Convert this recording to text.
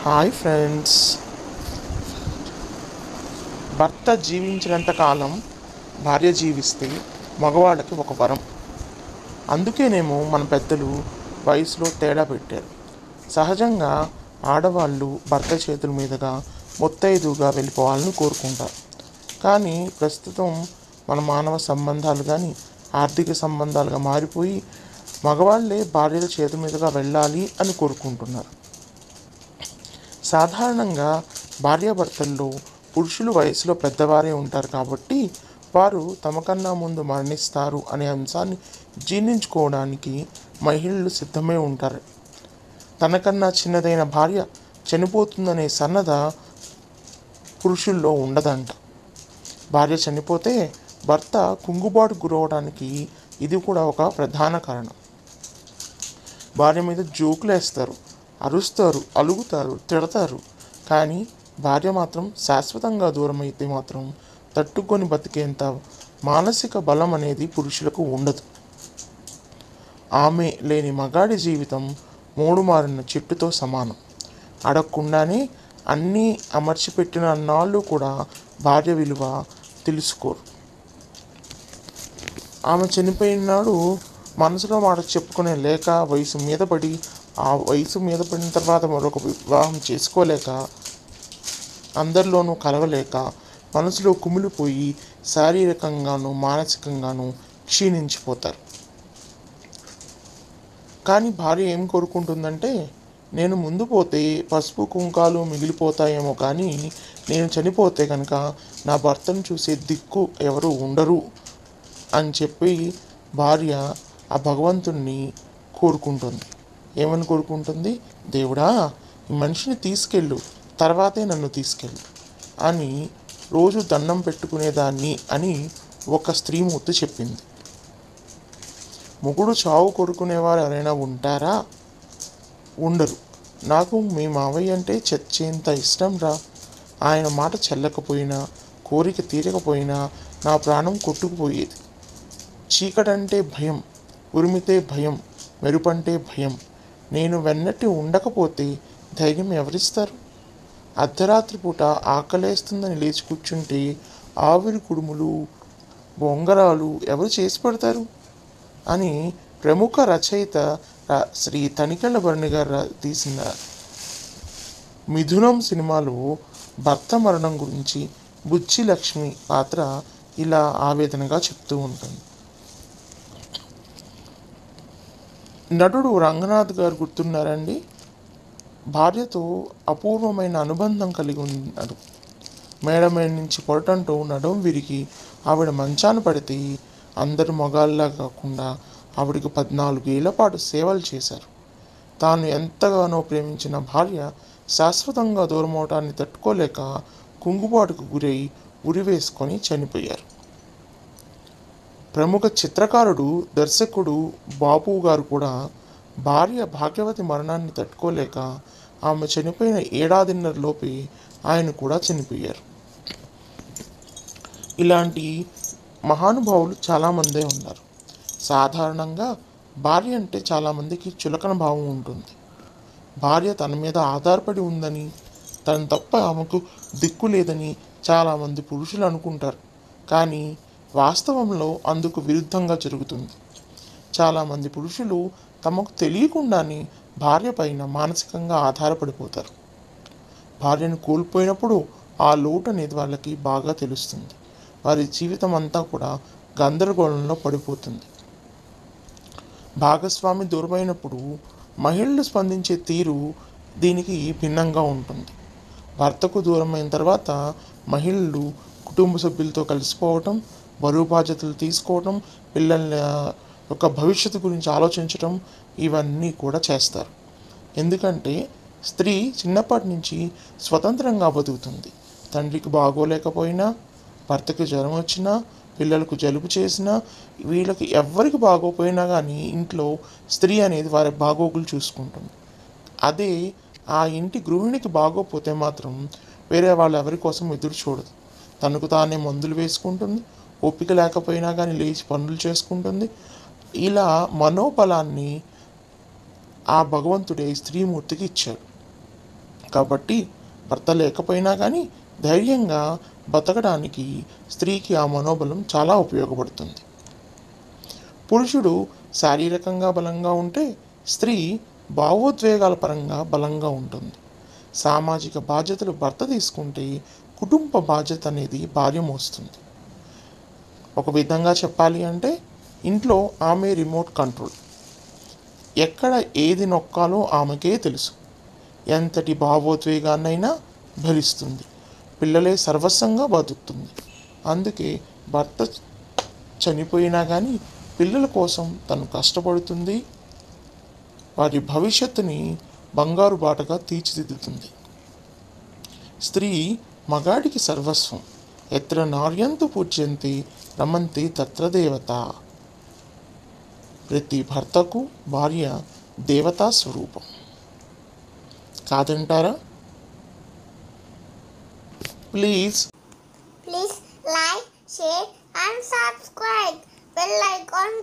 Hi friends. భర్త జీవించినంత కాలం భార్య జీవిస్తే మగవాళ్ళకి ఒక వరం. అందుకేనేమో మన పెద్దలు వయసులో తేడా పెట్టారు. సహజంగా ఆడవాళ్ళు భర్త చేతుల మీదుగా ముత్తైదుగా వెళ్ళిపోవాలని కోరుకుంటారు. కానీ ప్రస్తుతం మన మానవ సంబంధాలు కానీ ఆర్థిక సంబంధాలుగా మారిపోయి మగవాళ్ళే భార్యల చేతుల మీదుగా వెళ్ళాలి అని కోరుకుంటున్నారు. సాధారణంగా భార్యాభర్తల్లో పురుషులు వయసులో పెద్దవారే ఉంటారు కాబట్టి వారు తమకన్నా ముందు మరణిస్తారు అనే అంశాన్ని జీర్ణించుకోవడానికి మహిళలు సిద్ధమే ఉంటారు. తనకన్నా చిన్నదైన భార్య చనిపోతుందనే సన్నద్ధ పురుషుల్లో ఉండదంట. భార్య చనిపోతే భర్త కుంగుబాటు గురవడానికి ఇది కూడా ఒక ప్రధాన కారణం. భార్య మీద జోకులు వేస్తారు, అరుస్తారు, అలుగుతారు, తిడతారు. కానీ భార్య మాత్రం శాశ్వతంగా దూరం అయితే మాత్రం తట్టుకొని బతికేంత మానసిక బలం అనేది పురుషులకు ఉండదు. ఆమె లేని మగాడి జీవితం మూడుమారిన చెట్టుతో సమానం. అడగకుండానే అన్నీ అమర్చిపెట్టిన అన్నాళ్ళు కూడా భార్య విలువ తెలుసుకోరు. ఆమె చనిపోయిన నాడు మనసులో మాట చెప్పుకునే లేక వయసు మీద పడి ఆ వయసు మీద పడిన తర్వాత మరొక వివాహం చేసుకోలేక అందరిలోనూ కలవలేక మనసులో కుమిలిపోయి శారీరకంగాను మానసికంగాను క్షీణించిపోతారు. కానీ భార్య ఏం కోరుకుంటుందంటే, నేను ముందు పోతే పసుపు కుంకాలు మిగిలిపోతాయేమో కానీ నేను చనిపోతే కనుక నా భర్తను చూసే దిక్కు ఎవరు ఉండరు అని చెప్పి భార్య ఆ భగవంతుణ్ణి కోరుకుంటుంది. ఏమని కోరుకుంటుంది? దేవుడా, ఈ మనిషిని తీసుకెళ్ళు, తర్వాతే నన్ను తీసుకెళ్ళు అని రోజు దండం పెట్టుకునేదాన్ని అని ఒక స్త్రీమూర్తి చెప్పింది. మొగుడు చావు కోరుకునేవారు ఎవరైనా ఉంటారా? ఉండరు. నాకు మీ మావయ్య అంటే చచ్చేంత ఇష్టం రా. ఆయన మాట చెల్లకపోయినా కోరిక తీరకపోయినా నా ప్రాణం కొట్టుకుపోయేది. చీకటంటే భయం, ఉరిమితే భయం, మెరుపంటే భయం. నేను వెన్నట్టి ఉండకపోతే ధైర్యం ఎవరిస్తారు? అర్ధరాత్రి పూట ఆకలేస్తుందని లేచి కూర్చుంటే ఆవిరి కుడుములు బొంగరాలు ఎవరు చేసి పెడతారు అని ప్రముఖ రచయిత శ్రీ తనికెళ్ళ భరణి గారు తీసిన మిథునం సినిమాలో భర్త మరణం గురించి బుచ్చి లక్ష్మి పాత్ర ఇలా ఆవేదనగా చెప్తూ ఉంటుంది. నటుడు రంగనాథ్ గారు గుర్తున్నారండి? భార్యతో అపూర్వమైన అనుబంధం కలిగి ఉన్నాడు. మేడ మీద నుంచి పొరటంటూ నడుం విరిగి ఆవిడ మంచాన పడితే అందరు మగాళ్ళలా కాకుండా ఆవిడకి 14 ఏళ్ల పాటు సేవలు చేశారు. తాను ఎంతగానో ప్రేమించిన భార్య శాశ్వతంగా దూరమవటాన్ని తట్టుకోలేక కుంగుబాటుకు గురై ఉరివేసుకొని చనిపోయారు. ప్రముఖ చిత్రకారుడు దర్శకుడు బాపు గారు కూడా భార్య భాగ్యవతి మరణాన్ని తట్టుకోలేక ఆమె చనిపోయిన ఏడాదిన్నరలోపే ఆయన కూడా చనిపోయారు. ఇలాంటి మహానుభావులు చాలామందే ఉన్నారు. సాధారణంగా భార్య అంటే చాలామందికి చులకన భావం ఉంటుంది. భార్య తన మీద ఆధారపడి ఉందని, తను తప్ప ఆమెకు దిక్కు లేదని చాలామంది పురుషులు అనుకుంటారు. కానీ వాస్తవంలో అందుకు విరుద్ధంగా జరుగుతుంది. చాలామంది పురుషులు తమకు తెలియకుండానే భార్య పైన మానసికంగా ఆధారపడిపోతారు. భార్యను కోల్పోయినప్పుడు ఆ లోటు అనేది వాళ్ళకి బాగా తెలుస్తుంది. వారి జీవితం అంతా కూడా గందరగోళంలో పడిపోతుంది. భాగస్వామి దూరమైనప్పుడు మహిళలు స్పందించే తీరు దీనికి భిన్నంగా ఉంటుంది. భర్తకు దూరమైన తర్వాత మహిళలు కుటుంబ సభ్యులతో కలిసిపోవటం, బరువు బాధ్యతలు తీసుకోవటం, పిల్లల యొక్క భవిష్యత్తు గురించి ఆలోచించటం ఇవన్నీ కూడా చేస్తారు. ఎందుకంటే స్త్రీ చిన్నప్పటి నుంచి స్వతంత్రంగా బతుకుతుంది. తండ్రికి బాగోలేకపోయినా, భర్తకి జ్వరం వచ్చినా, పిల్లలకు జలుబు చేసినా, వీళ్ళకి ఎవ్వరికి బాగోపోయినా కానీ ఇంట్లో స్త్రీ అనేది వారి బాగోగులు చూసుకుంటుంది. అదే ఆ ఇంటి గృహిణికి బాగోపోతే మాత్రం వేరే వాళ్ళు ఎవరి కోసం ఎదురు చూడదు. తనకు తానే మందులు వేసుకుంటుంది. ఓపిక లేకపోయినా కానీ లేచి పనులు చేసుకుంటుంది. ఇలా మనోబలాన్ని ఆ భగవంతుడే స్త్రీమూర్తికి ఇచ్చాడు. కాబట్టి భర్త లేకపోయినా కానీ ధైర్యంగా బతకడానికి స్త్రీకి ఆ మనోబలం చాలా ఉపయోగపడుతుంది. పురుషుడు శారీరకంగా బలంగా ఉంటే స్త్రీ భావోద్వేగాల పరంగా బలంగా ఉంటుంది. సామాజిక బాధ్యతలు భర్త తీసుకుంటే కుటుంబ బాధ్యత అనేది భార్య మోస్తుంది. ఒక విధంగా చెప్పాలి అంటే ఇంట్లో ఆమె రిమోట్ కంట్రోల్. ఎక్కడ ఏది నొక్కాలో ఆమెకే తెలుసు. ఎంతటి భావోద్వేగాన్నైనా భరిస్తుంది. పిల్లలే సర్వస్వంగా బతుకుతుంది. అందుకే భర్త చనిపోయినా కానీ పిల్లల కోసం తను కష్టపడుతుంది. వారి భవిష్యత్తుని బంగారు బాటగా తీర్చిదిద్దుతుంది. స్త్రీ మగాడికి సర్వస్వం. ఎత్ర నార్యంతు పూజ్యంతి రమంతి తత్ర దేవత. ప్రతి భర్తకు భార్య దేవతా స్వరూపం. కాదంటారా? Please like, share and subscribe. Bell icon